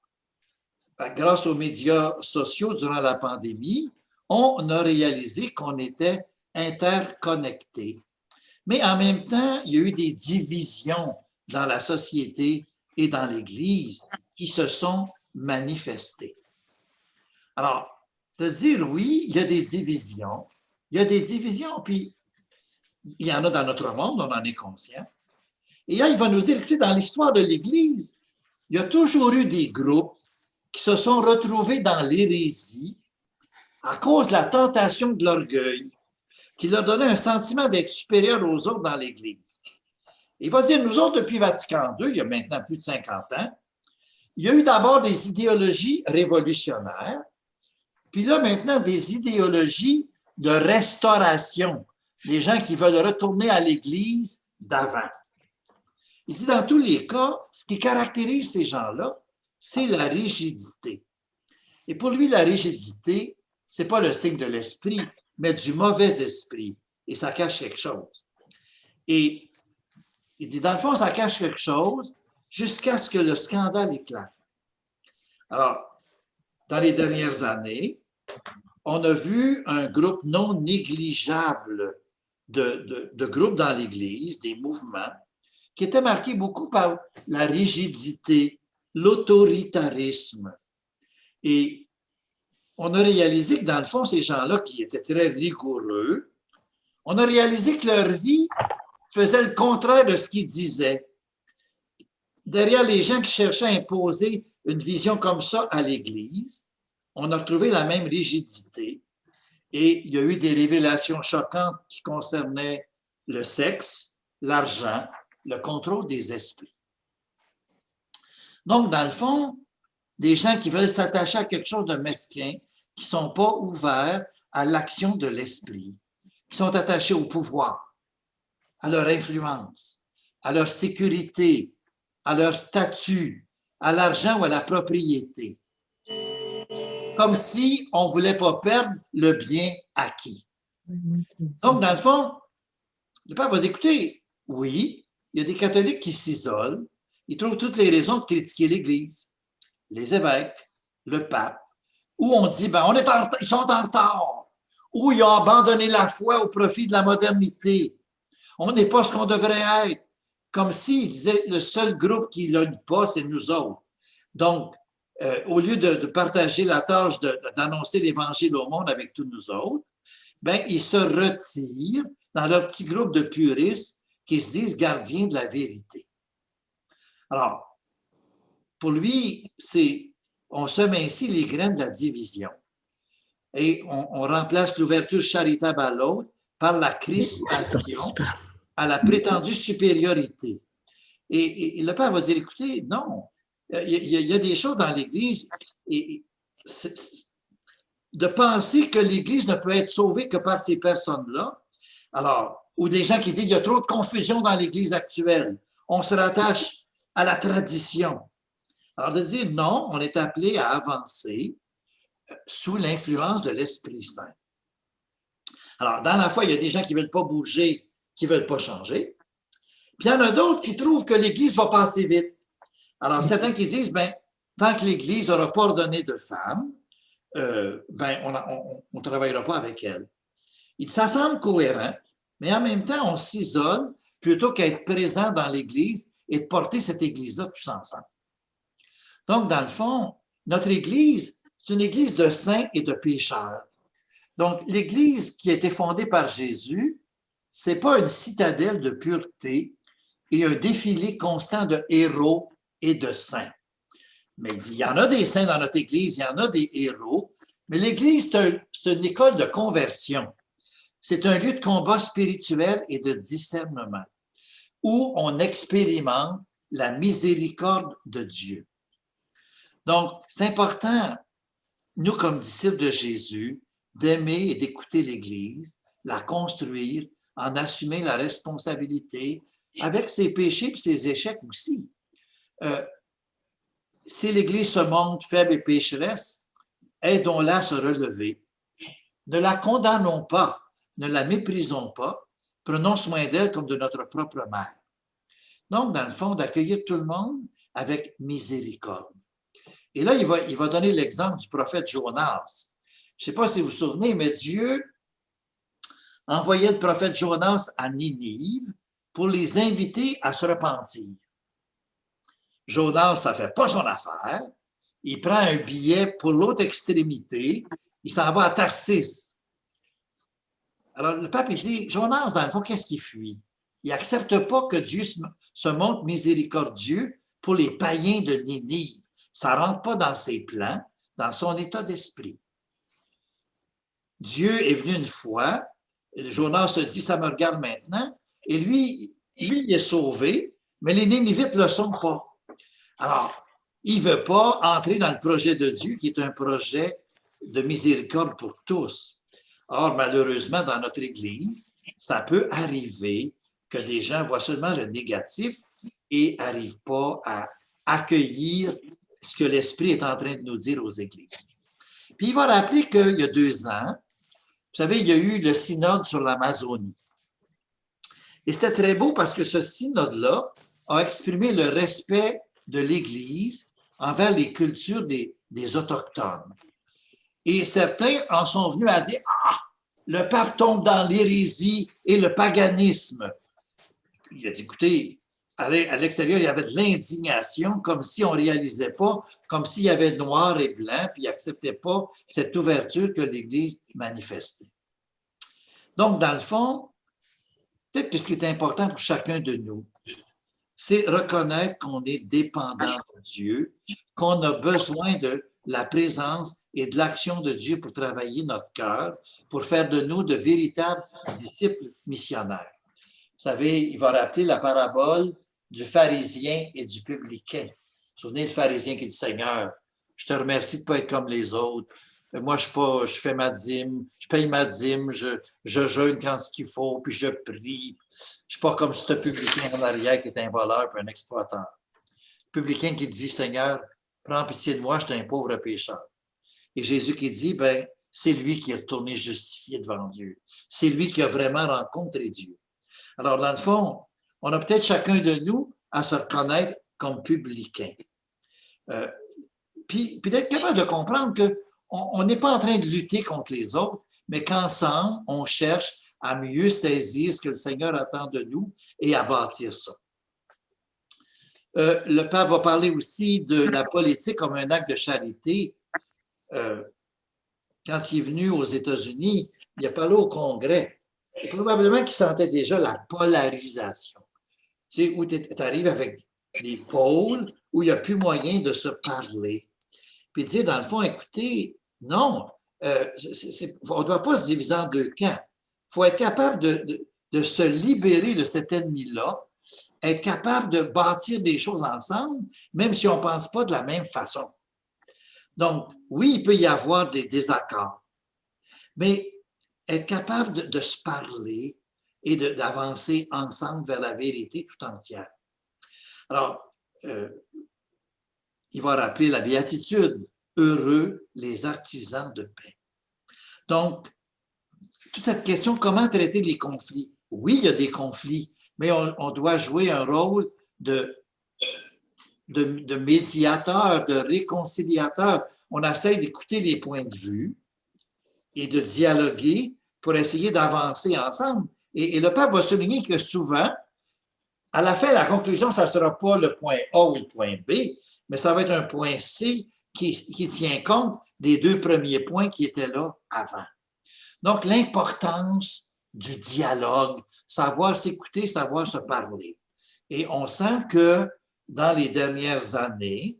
Speaker 1: grâce aux médias sociaux durant la pandémie, on a réalisé qu'on était interconnectés. Mais en même temps, il y a eu des divisions dans la société et dans l'Église qui se sont manifestées. Alors, de dire oui, il y a des divisions, puis il y en a dans notre monde, on en est conscient. Et là, il va nous dire, écoutez, dans l'histoire de l'Église, il y a toujours eu des groupes qui se sont retrouvés dans l'hérésie à cause de la tentation de l'orgueil, qui leur donnait un sentiment d'être supérieur aux autres dans l'Église. Il va dire, nous autres, depuis Vatican II, il y a maintenant plus de 50 ans, il y a eu d'abord des idéologies révolutionnaires, puis là, maintenant, des idéologies de restauration, des gens qui veulent retourner à l'Église d'avant. Il dit, dans tous les cas, ce qui caractérise ces gens-là, c'est la rigidité. Et pour lui, la rigidité, ce n'est pas le signe de l'esprit, mais du mauvais esprit. Et ça cache quelque chose. Et il dit, dans le fond, ça cache quelque chose jusqu'à ce que le scandale éclate. Alors, dans les dernières années, on a vu un groupe non négligeable de groupes dans l'Église, des mouvements, qui étaient marqués beaucoup par la rigidité, l'autoritarisme. Et on a réalisé que dans le fond, ces gens-là qui étaient très rigoureux, on a réalisé que leur vie faisait le contraire de ce qu'ils disaient. Derrière les gens qui cherchaient à imposer une vision comme ça à l'Église, on a retrouvé la même rigidité et il y a eu des révélations choquantes qui concernaient le sexe, l'argent, le contrôle des esprits. Donc, dans le fond, des gens qui veulent s'attacher à quelque chose de mesquin, qui ne sont pas ouverts à l'action de l'esprit, qui sont attachés au pouvoir, à leur influence, à leur sécurité, à leur statut, à l'argent ou à la propriété. Comme si on ne voulait pas perdre le bien acquis. Donc, dans le fond, le pape va dire, écoutez, oui, il y a des catholiques qui s'isolent, ils trouvent toutes les raisons de critiquer l'Église, les évêques, le pape, où on dit, ben, ils sont en retard, où ils ont abandonné la foi au profit de la modernité. On n'est pas ce qu'on devrait être. Comme s'ils disaient, le seul groupe qui ne l'a pas, c'est nous autres. Donc, au lieu de partager la tâche d'annoncer l'Évangile au monde avec tous nous autres, ben, ils se retirent dans leur petit groupe de puristes qui se disent gardiens de la vérité. Alors, pour lui, on sème ainsi les graines de la division. Et on remplace l'ouverture charitable à l'autre par la crispation à la prétendue supériorité. Et le père va dire, écoutez, non, il y a des choses dans l'Église, de penser que l'Église ne peut être sauvée que par ces personnes-là. Alors, ou des gens qui disent, il y a trop de confusion dans l'Église actuelle. On se rattache à la tradition. Alors, de dire, non, on est appelé à avancer sous l'influence de l'Esprit Saint. Alors, dans la foi, il y a des gens qui ne veulent pas bouger, qui ne veulent pas changer. Puis il y en a d'autres qui trouvent que l'Église va passer vite. Alors, certains qui disent, ben, tant que l'Église n'aura pas ordonné de femmes, ben, on ne travaillera pas avec elle. Ça semble cohérent, mais en même temps, on s'isole plutôt qu'à être présent dans l'Église et de porter cette Église-là tous ensemble. Donc, dans le fond, notre Église, c'est une Église de saints et de pécheurs. Donc, l'Église qui a été fondée par Jésus, ce n'est pas une citadelle de pureté et un défilé constant de héros et de saints. Mais il dit, il y en a des saints dans notre Église, il y en a des héros, mais l'Église, c'est une école de conversion. C'est un lieu de combat spirituel et de discernement où on expérimente la miséricorde de Dieu. Donc, c'est important, nous, comme disciples de Jésus, d'aimer et d'écouter l'Église, la construire, en assumer la responsabilité avec ses péchés et ses échecs aussi. Si l'Église se montre faible et pécheresse, aidons-la à se relever. Ne la condamnons pas, ne la méprisons pas, prenons soin d'elle comme de notre propre mère. Donc, dans le fond, d'accueillir tout le monde avec miséricorde. Et là, il va donner l'exemple du prophète Jonas. Je ne sais pas si vous vous souvenez, mais Dieu envoyait le prophète Jonas à Ninive pour les inviter à se repentir. Jonas, ça ne fait pas son affaire. Il prend un billet pour l'autre extrémité. Il s'en va à Tarsis. Alors, le pape, il dit, Jonas, dans le fond, qu'est-ce qu'il fuit? Il n'accepte pas que Dieu se montre miséricordieux pour les païens de Ninive. Ça ne rentre pas dans ses plans, dans son état d'esprit. Dieu est venu une fois, Jonas se dit, ça me regarde maintenant, et lui, il est sauvé, mais les Ninivites ne le sont pas. Alors, il ne veut pas entrer dans le projet de Dieu, qui est un projet de miséricorde pour tous. Or, malheureusement, dans notre Église, ça peut arriver que des gens voient seulement le négatif et n'arrivent pas à accueillir ce que l'Esprit est en train de nous dire aux Églises. Puis il va rappeler qu'il y a 2 ans, vous savez, il y a eu le synode sur l'Amazonie. Et c'était très beau parce que ce synode-là a exprimé le respect de l'Église envers les cultures des Autochtones. Et certains en sont venus à dire « Ah, le pape tombe dans l'hérésie et le paganisme. » Il a dit « Écoutez, à l'extérieur, il y avait de l'indignation, comme si on ne réalisait pas, comme s'il y avait noir et blanc, puis il n'acceptait pas cette ouverture que l'Église manifestait. » Donc, dans le fond, peut-être que ce qui est important pour chacun de nous, c'est reconnaître qu'on est dépendant de Dieu, qu'on a besoin de la présence et de l'action de Dieu pour travailler notre cœur, pour faire de nous de véritables disciples missionnaires. savez, il va rappeler la parabole du pharisien et du publicain. Vous vous souvenez, le pharisien qui dit, Seigneur, je te remercie de ne pas être comme les autres. Moi, je fais ma dîme, je paye ma dîme, je jeûne quand ce qu'il faut, puis je prie. Je ne suis pas comme ce publicain en arrière qui est un voleur et un exploitant. Le publicain qui dit, Seigneur, prends pitié de moi, je suis un pauvre pécheur. Et Jésus qui dit, ben, c'est lui qui est retourné justifié devant Dieu. C'est lui qui a vraiment rencontré Dieu. Alors, dans le fond, on a peut-être chacun de nous à se reconnaître comme publicain. Puis d'être capable de comprendre qu'on n'est pas en train de lutter contre les autres, mais qu'ensemble, on cherche à mieux saisir ce que le Seigneur attend de nous et à bâtir ça. Le pape va parler aussi de la politique comme un acte de charité. Quand il est venu aux États-Unis, il a parlé au Congrès. Et probablement qu'il sentait déjà la polarisation. Tu sais, où tu arrives avec des pôles où il n'y a plus moyen de se parler. Puis dire, dans le fond, écoutez, non, on ne doit pas se diviser en deux camps. Il faut être capable de se libérer de cet ennemi-là, être capable de bâtir des choses ensemble, même si on ne pense pas de la même façon. Donc, oui, il peut y avoir des désaccords, mais être capable de se parler et d'avancer ensemble vers la vérité tout entière. Alors, il va rappeler la béatitude. Heureux les artisans de paix. Donc, toute cette question, comment traiter les conflits? Oui, il y a des conflits, mais on doit jouer un rôle de médiateur, de réconciliateur. On essaie d'écouter les points de vue et de dialoguer pour essayer d'avancer ensemble. Et le pape va souligner que souvent, à la fin, la conclusion, ça ne sera pas le point A ou le point B, mais ça va être un point C qui tient compte des deux premiers points qui étaient là avant. Donc, l'importance du dialogue, savoir s'écouter, savoir se parler. Et on sent que dans les dernières années,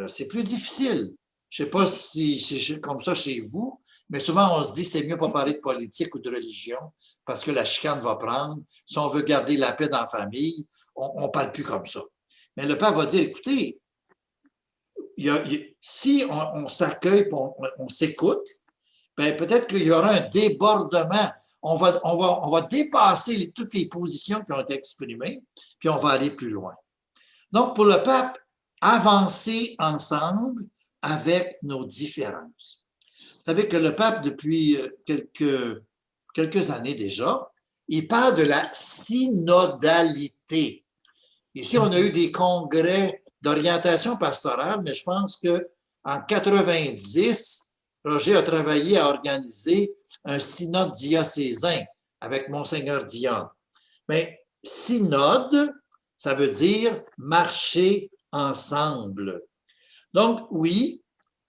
Speaker 1: c'est plus difficile. Je ne sais pas si c'est comme ça chez vous, mais souvent on se dit c'est mieux pas parler de politique ou de religion parce que la chicane va prendre. Si on veut garder la paix dans la famille, on ne parle plus comme ça. Mais le père va dire, écoutez, si on s'accueille, on s'écoute, ben peut-être qu'il y aura un débordement. On va dépasser toutes les positions qui ont été exprimées, puis on va aller plus loin. Donc, pour le pape, avancer ensemble avec nos différences. Vous savez que le pape, depuis quelques années déjà, il parle de la synodalité. Ici, on a eu des congrès d'orientation pastorale, mais je pense qu'en 90, Roger a travaillé à organiser un synode diocésain avec Monseigneur Dion. Mais synode, ça veut dire marcher ensemble. Donc, oui,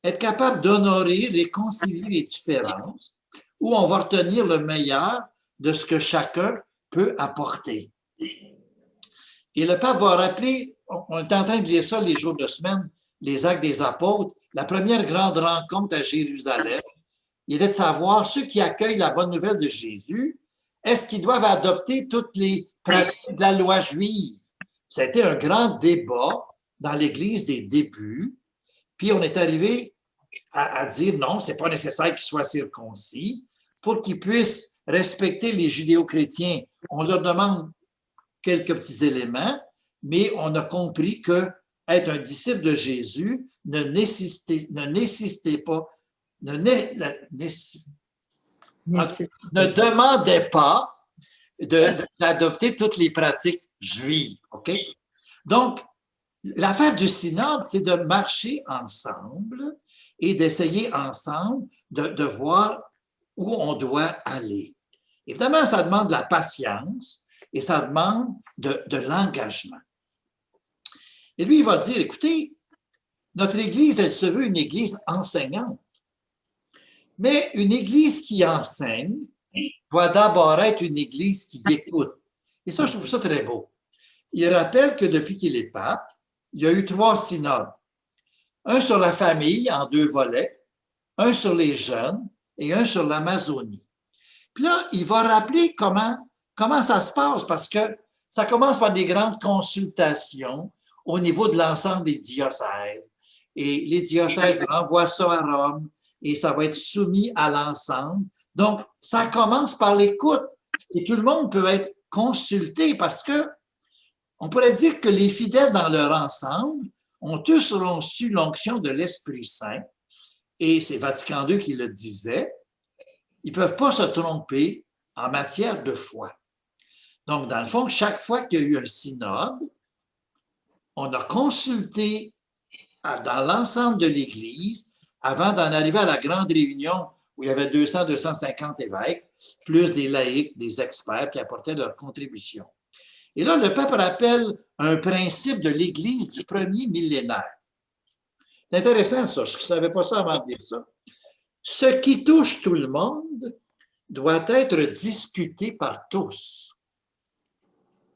Speaker 1: être capable d'honorer, réconcilier les différences, où on va retenir le meilleur de ce que chacun peut apporter. Et le pape va rappeler, on est en train de lire ça les jours de semaine, les Actes des Apôtres, la première grande rencontre à Jérusalem, il était de savoir, ceux qui accueillent la bonne nouvelle de Jésus, est-ce qu'ils doivent adopter toutes les pratiques de la loi juive? Ça a été un grand débat dans l'Église des débuts, puis on est arrivé à dire non, ce n'est pas nécessaire qu'ils soient circoncis. Pour qu'ils puissent respecter les judéo-chrétiens, on leur demande quelques petits éléments, mais on a compris que être un disciple de Jésus ne demandait pas d'adopter toutes les pratiques juives. Okay? Donc, l'affaire du synode, c'est de marcher ensemble et d'essayer ensemble de voir où on doit aller. Évidemment, ça demande de la patience et ça demande de l'engagement. Et lui, il va dire, écoutez, notre Église, elle se veut une Église enseignante. Mais une Église qui enseigne doit d'abord être une Église qui écoute. Et ça, je trouve ça très beau. Il rappelle que depuis qu'il est pape, il y a eu 3 synodes. Un sur la famille en 2 volets, un sur les jeunes et un sur l'Amazonie. Puis là, il va rappeler comment comment ça se passe? Parce que ça commence par des grandes consultations au niveau de l'ensemble des diocèses. Et les diocèses renvoient ça à Rome et ça va être soumis à l'ensemble. Donc, ça commence par l'écoute et tout le monde peut être consulté parce que on pourrait dire que les fidèles dans leur ensemble ont tous reçu l'onction de l'Esprit Saint et c'est Vatican II qui le disait. Ils ne peuvent pas se tromper en matière de foi. Donc, dans le fond, chaque fois qu'il y a eu un synode, on a consulté dans l'ensemble de l'Église avant d'en arriver à la grande réunion où il y avait 200, 250 évêques, plus des laïcs, des experts qui apportaient leur contribution. Et là, le pape rappelle un principe de l'Église du premier millénaire. C'est intéressant ça, je ne savais pas ça avant de dire ça. Ce qui touche tout le monde doit être discuté par tous.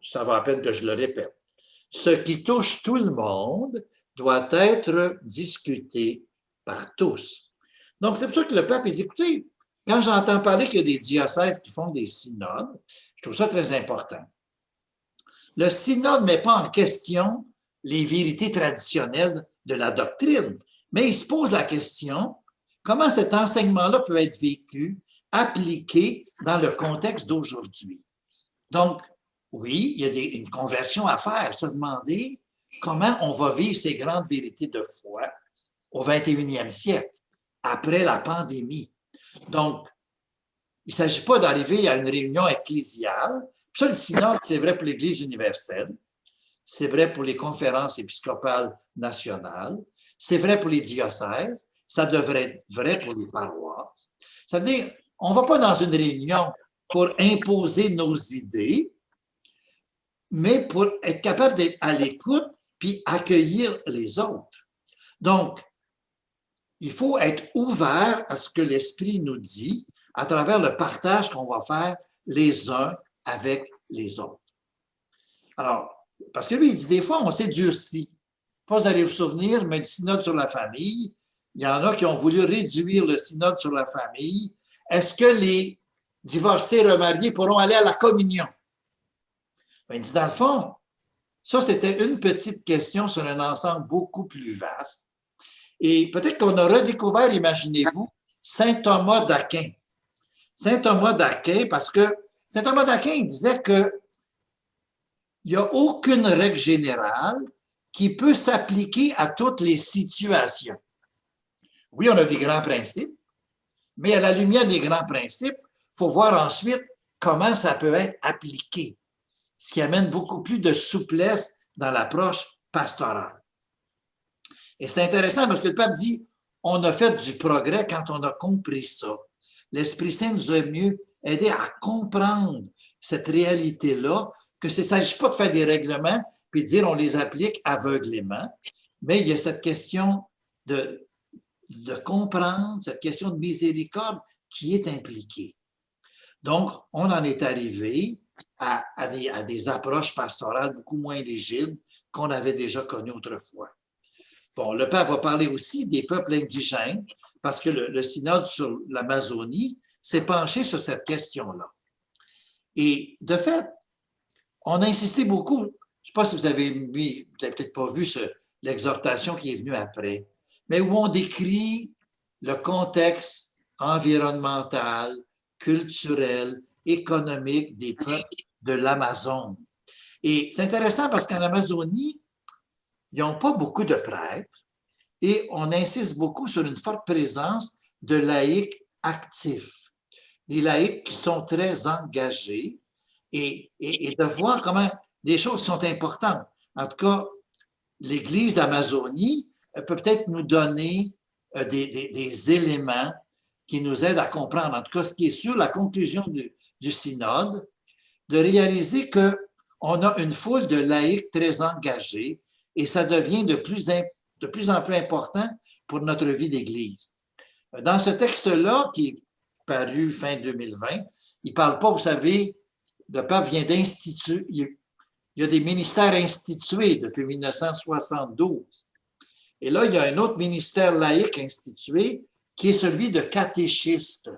Speaker 1: Ça va à peine que je le répète. Ce qui touche tout le monde doit être discuté par tous. Donc, c'est pour ça que le pape dit, écoutez, quand j'entends parler qu'il y a des diocèses qui font des synodes, je trouve ça très important. Le synode ne met pas en question les vérités traditionnelles de la doctrine, mais il se pose la question, comment cet enseignement-là peut être vécu, appliqué dans le contexte d'aujourd'hui. Donc, oui, il y a une conversion à faire, se demander comment on va vivre ces grandes vérités de foi au 21e siècle, après la pandémie. Donc, il ne s'agit pas d'arriver à une réunion ecclésiale. Ça, le synode, c'est vrai pour l'Église universelle, c'est vrai pour les conférences épiscopales nationales, c'est vrai pour les diocèses, ça devrait être vrai pour les paroisses. Ça veut dire, on ne va pas dans une réunion pour imposer nos idées, mais pour être capable d'être à l'écoute puis accueillir les autres. Donc, il faut être ouvert à ce que l'Esprit nous dit à travers le partage qu'on va faire les uns avec les autres. Alors, parce que lui, il dit des fois, on s'est durci. Pas vous allez vous souvenir, mais le synode sur la famille, il y en a qui ont voulu réduire le synode sur la famille. Est-ce que les divorcés remariés pourront aller à la communion? Ben, il dit, dans le fond, ça, c'était une petite question sur un ensemble beaucoup plus vaste. Et peut-être qu'on a redécouvert, imaginez-vous, saint Thomas d'Aquin. Saint Thomas d'Aquin, parce que saint Thomas d'Aquin disait qu'il n'y a aucune règle générale qui peut s'appliquer à toutes les situations. Oui, on a des grands principes, mais à la lumière des grands principes, il faut voir ensuite comment ça peut être appliqué, ce qui amène beaucoup plus de souplesse dans l'approche pastorale. Et c'est intéressant parce que le pape dit, on a fait du progrès quand on a compris ça. L'Esprit Saint nous a mieux aidé à comprendre cette réalité-là, que il ne s'agit pas de faire des règlements puis de dire on les applique aveuglément, mais il y a cette question de comprendre, cette question de miséricorde qui est impliquée. Donc, on en est arrivé à des approches pastorales beaucoup moins rigides qu'on avait déjà connues autrefois. Bon, le pape va parler aussi des peuples indigènes, parce que le synode sur l'Amazonie s'est penché sur cette question-là. Et de fait, on a insisté beaucoup, je ne sais pas si vous avez peut-être pas vu l'exhortation qui est venue après, mais où on décrit le contexte environnemental, culturel, économique des peuples de l'Amazone. Et c'est intéressant parce qu'en Amazonie, ils n'ont pas beaucoup de prêtres et on insiste beaucoup sur une forte présence de laïcs actifs, des laïcs qui sont très engagés et de voir comment des choses sont importantes. En tout cas, l'Église d'Amazonie peut peut-être nous donner des éléments qui nous aident à comprendre. En tout cas, ce qui est sûr, la conclusion du synode, de réaliser qu'on a une foule de laïcs très engagés et ça devient de plus en plus important pour notre vie d'Église. Dans ce texte-là, qui est paru fin 2020, il ne parle pas, vous savez, le pape vient d'instituer, il y a des ministères institués depuis 1972. Et là, il y a un autre ministère laïque institué qui est celui de catéchiste,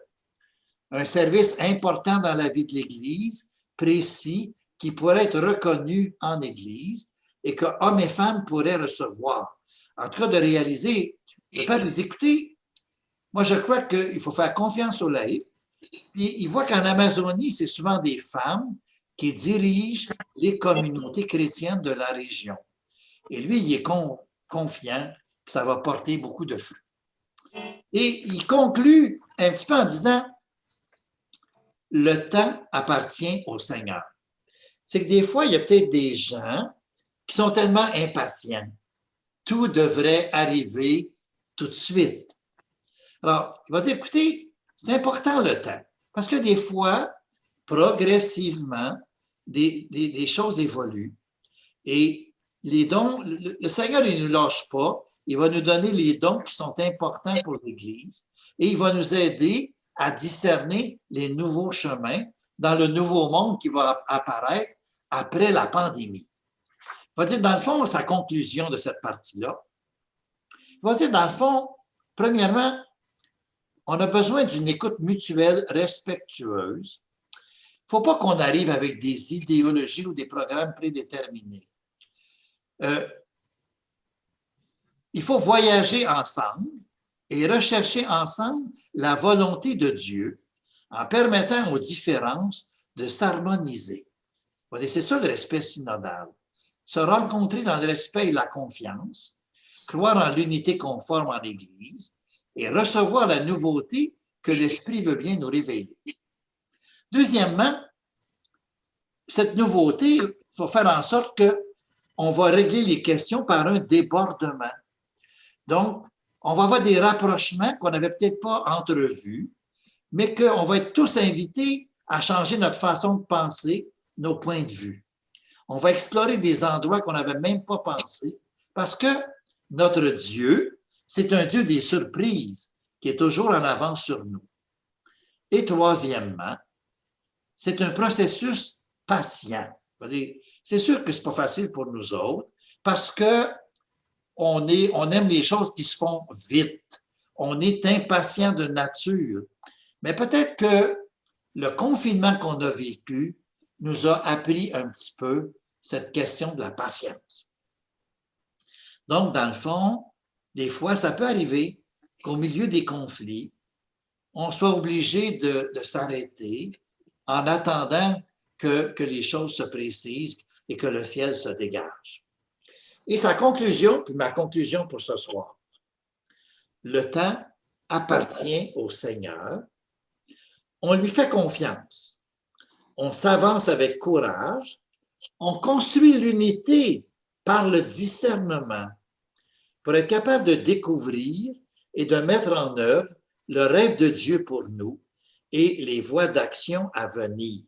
Speaker 1: un service important dans la vie de l'Église précis qui pourrait être reconnu en Église et que hommes et femmes pourraient recevoir. En tout cas, de réaliser, le père dit, écoutez, moi je crois qu'il faut faire confiance aux laïcs. Puis il voit qu'en Amazonie, c'est souvent des femmes qui dirigent les communautés chrétiennes de la région. Et lui, il est confiant que ça va porter beaucoup de fruits. Et il conclut un petit peu en disant, le temps appartient au Seigneur. C'est que des fois, il y a peut-être des gens qui sont tellement impatients. Tout devrait arriver tout de suite. Alors, il va dire, écoutez, c'est important le temps. Parce que des fois, progressivement, des choses évoluent. Et les dons, le Seigneur, il ne nous lâche pas. Il va nous donner les dons qui sont importants pour l'Église et il va nous aider à discerner les nouveaux chemins dans le nouveau monde qui va apparaître après la pandémie. Il va dire, dans le fond, sa conclusion de cette partie-là, il va dire, dans le fond, premièrement, on a besoin d'une écoute mutuelle respectueuse. Il ne faut pas qu'on arrive avec des idéologies ou des programmes prédéterminés. Il faut voyager ensemble et rechercher ensemble la volonté de Dieu en permettant aux différences de s'harmoniser. C'est ça le respect synodal. Se rencontrer dans le respect et la confiance, croire en l'unité conforme en l'Église et recevoir la nouveauté que l'Esprit veut bien nous révéler. Deuxièmement, cette nouveauté, il faut faire en sorte qu'on va régler les questions par un débordement. Donc, on va avoir des rapprochements qu'on n'avait peut-être pas entrevus, mais qu'on va être tous invités à changer notre façon de penser, nos points de vue. On va explorer des endroits qu'on n'avait même pas pensé, parce que notre Dieu, c'est un Dieu des surprises qui est toujours en avance sur nous. Et troisièmement, c'est un processus patient. C'est sûr que ce n'est pas facile pour nous autres, parce que on aime les choses qui se font vite. On est impatient de nature. Mais peut-être que le confinement qu'on a vécu nous a appris un petit peu cette question de la patience. Donc, dans le fond, des fois, ça peut arriver qu'au milieu des conflits, on soit obligé de s'arrêter en attendant que les choses se précisent et que le ciel se dégage. Et sa conclusion, puis ma conclusion pour ce soir, le temps appartient au Seigneur. On lui fait confiance. On s'avance avec courage. On construit l'unité par le discernement pour être capable de découvrir et de mettre en œuvre le rêve de Dieu pour nous et les voies d'action à venir.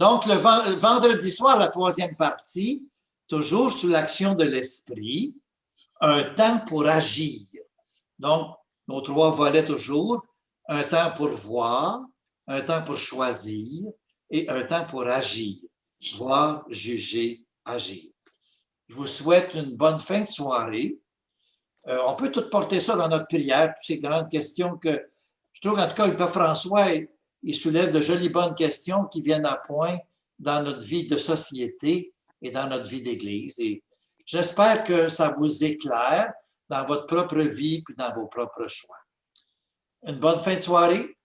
Speaker 1: Donc, le vendredi soir, la troisième partie, toujours sous l'action de l'esprit, un temps pour agir. Donc, nos trois volets toujours, un temps pour voir, un temps pour choisir et un temps pour agir. Voir, juger, agir. Je vous souhaite une bonne fin de soirée. On peut tout porter ça dans notre prière, toutes ces grandes questions que je trouve, en tout cas, le Père François, il soulève de jolies bonnes questions qui viennent à point dans notre vie de société et dans notre vie d'Église. Et j'espère que ça vous éclaire dans votre propre vie et dans vos propres choix. Une bonne fin de soirée.